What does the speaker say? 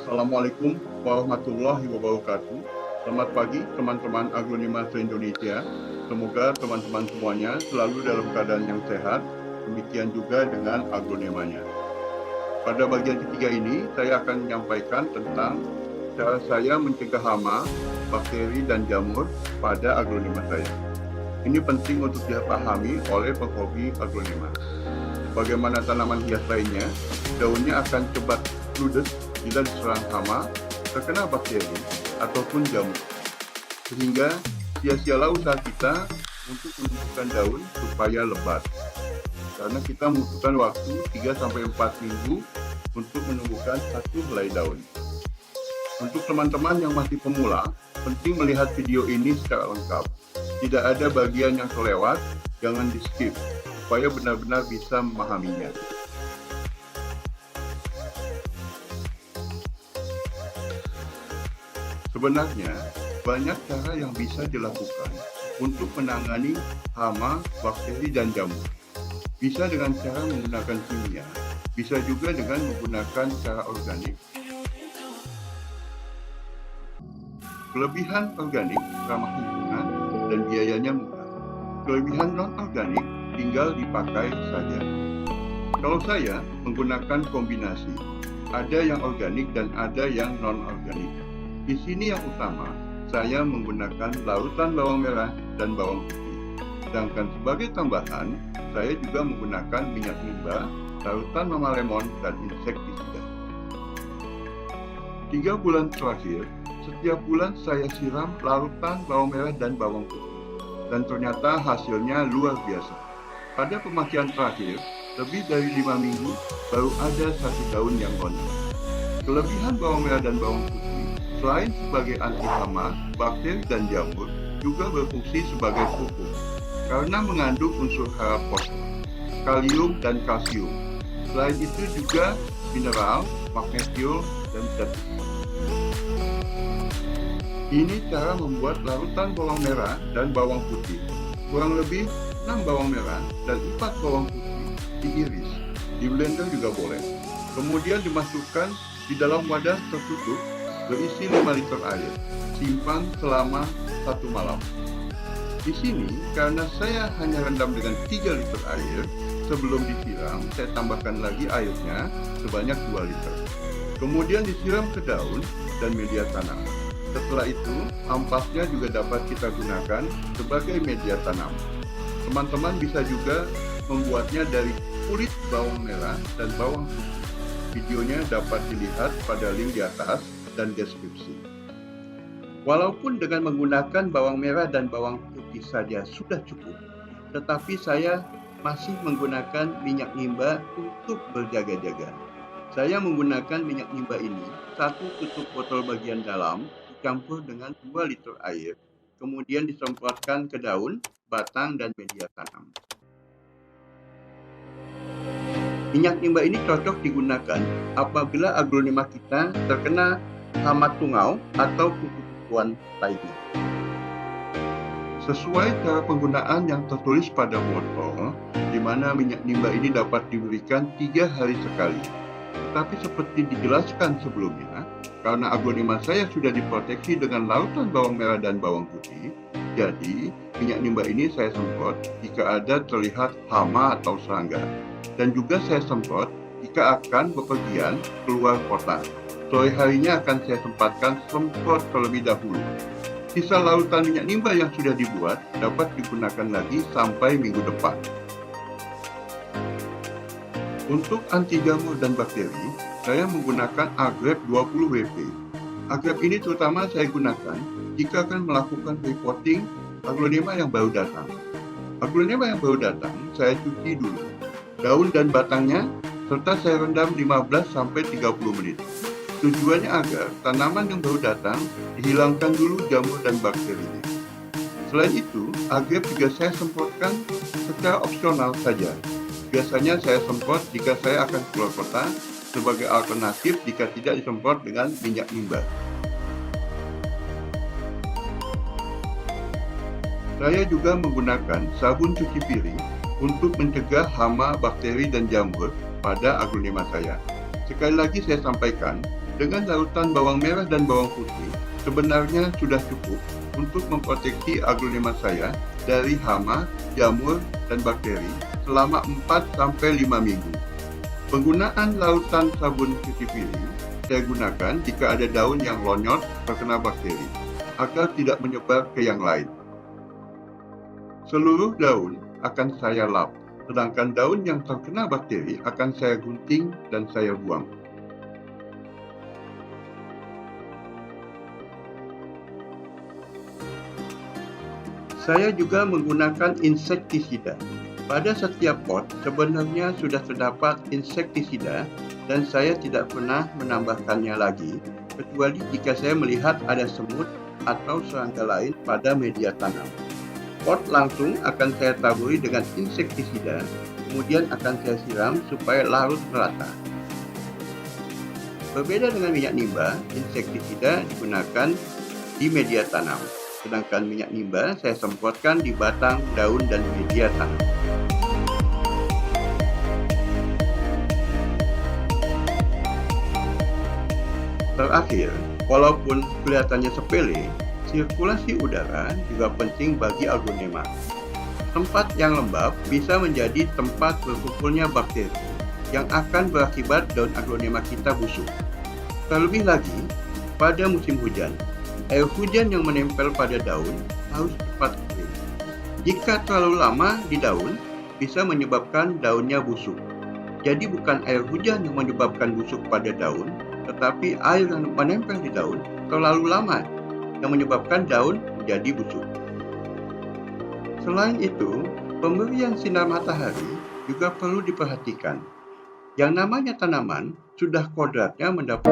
Assalamualaikum warahmatullahi wabarakatuh. Selamat pagi teman-teman Agronema se-Indonesia. Semoga teman-teman semuanya selalu dalam keadaan yang sehat. Demikian juga dengan agronemanya. Pada bagian ketiga ini, saya akan menyampaikan tentang cara saya mencegah hama, bakteri, dan jamur pada agronema saya. Ini penting untuk dipahami oleh penghobi agronema. Bagaimana tanaman hias lainnya, daunnya akan cepat ludes bila diserang hama, terkena bakteri, ataupun jamur. Sehingga sia-sialah usaha kita untuk menumbuhkan daun supaya lebat. Karena kita membutuhkan waktu 3-4 minggu untuk menumbuhkan satu helai daun. Untuk teman-teman yang masih pemula, penting melihat video ini secara lengkap. Tidak ada bagian yang kelewat, jangan di-skip, supaya benar-benar bisa memahaminya. Sebenarnya, banyak cara yang bisa dilakukan untuk menangani hama, bakteri, dan jamur. Bisa dengan cara menggunakan kimia, bisa juga dengan menggunakan cara organik. Kelebihan organik ramah lingkungan dan biayanya murah. Kelebihan non-organik tinggal dipakai saja. Kalau saya menggunakan kombinasi, ada yang organik dan ada yang non-organik. Di sini yang utama, saya menggunakan larutan bawang merah dan bawang putih. Sedangkan sebagai tambahan, saya juga menggunakan minyak nimba, larutan mama lemon, dan insektisida. 3 bulan terakhir, setiap bulan saya siram larutan bawang merah dan bawang putih. Dan ternyata hasilnya luar biasa. Pada pemakaian terakhir, lebih dari 5 minggu, baru ada 1 daun yang gondok. Kelebihan bawang merah dan bawang putih, selain sebagai anti hama, bakteri, dan jamur, juga berfungsi sebagai pupuk karena mengandung unsur hara fosfor, kalium, dan kalsium. Selain itu juga mineral, magnesium, dan zat. Ini cara membuat larutan bawang merah dan bawang putih. Kurang lebih 6 bawang merah dan 4 bawang putih diiris. Di blender juga boleh. Kemudian dimasukkan di dalam wadah tertutup berisi 5 liter air. Simpan selama 1 malam. Di sini, karena saya hanya rendam dengan 3 liter air, sebelum disiram, saya tambahkan lagi airnya sebanyak 2 liter. Kemudian disiram ke daun dan media tanam. Setelah itu, ampasnya juga dapat kita gunakan sebagai media tanam. Teman-teman bisa juga membuatnya dari kulit bawang merah dan bawang putih. Videonya dapat dilihat pada link di atas dan deskripsi. Walaupun dengan menggunakan bawang merah dan bawang putih saja sudah cukup, tetapi saya masih menggunakan minyak nimba untuk berjaga-jaga. Saya menggunakan minyak nimba ini, 1 tutup botol bagian dalam, dicampur dengan 2 liter air, kemudian disemprotkan ke daun, batang, dan media tanam. Minyak nimba ini cocok digunakan apabila agronema kita terkena hama tungau atau kutu-kutuan lainnya. Sesuai cara penggunaan yang tertulis pada botol, di mana minyak nimba ini dapat diberikan 3 hari sekali. Tetapi seperti dijelaskan sebelumnya, karena aglonema saya sudah diproteksi dengan larutan bawang merah dan bawang putih, jadi minyak nimba ini saya semprot jika ada terlihat hama atau serangga. Dan juga saya semprot jika akan bepergian keluar kota. Sore harinya akan saya sempatkan semprot terlebih dahulu. Sisa larutan minyak nimba yang sudah dibuat dapat digunakan lagi sampai minggu depan. Untuk anti jamur dan bakteri, saya menggunakan Agrep 20 WP. Agrep ini terutama saya gunakan jika akan melakukan repotting aglonema yang baru datang. Aglonema yang baru datang, saya cuci dulu daun dan batangnya, serta saya rendam 15-30 menit. Tujuannya agar tanaman yang baru datang dihilangkan dulu jamur dan bakterinya. Selain itu, Agrep juga saya semprotkan secara opsional saja. Biasanya saya semprot jika saya akan keluar kota sebagai alternatif jika tidak disemprot dengan minyak nimba. Saya juga menggunakan sabun cuci piring untuk mencegah hama, bakteri, dan jamur pada aglonema saya. Sekali lagi saya sampaikan, Dengan larutan bawang merah dan bawang putih, sebenarnya sudah cukup untuk memproteksi aglonema saya dari hama, jamur, dan bakteri selama 4-5 minggu. Penggunaan larutan sabun cuci piring saya gunakan jika ada daun yang lonyot terkena bakteri, agar tidak menyebar ke yang lain. Seluruh daun akan saya lap, sedangkan daun yang terkena bakteri akan saya gunting dan saya buang. Saya juga menggunakan insektisida. Pada setiap pot sebenarnya sudah terdapat insektisida dan saya tidak pernah menambahkannya lagi, kecuali jika saya melihat ada semut atau serangga lain pada media tanam. Pot langsung akan saya taburi dengan insektisida, kemudian akan saya siram supaya larut merata. Berbeda dengan minyak nimba, insektisida digunakan di media tanam. Sedangkan minyak nimba saya semprotkan di batang, daun, dan media tanam. Terakhir, walaupun kelihatannya sepele, sirkulasi udara juga penting bagi aglonema. Tempat yang lembab bisa menjadi tempat berkumpulnya bakteri yang akan berakibat daun aglonema kita busuk. Terlebih lagi, pada musim hujan, air hujan yang menempel pada daun harus cepat kering. Jika terlalu lama di daun, bisa menyebabkan daunnya busuk. Jadi bukan air hujan yang menyebabkan busuk pada daun, tetapi air yang menempel di daun terlalu lama yang menyebabkan daun menjadi busuk. Selain itu, pemberian sinar matahari juga perlu diperhatikan. Yang namanya tanaman sudah kodratnya mendapat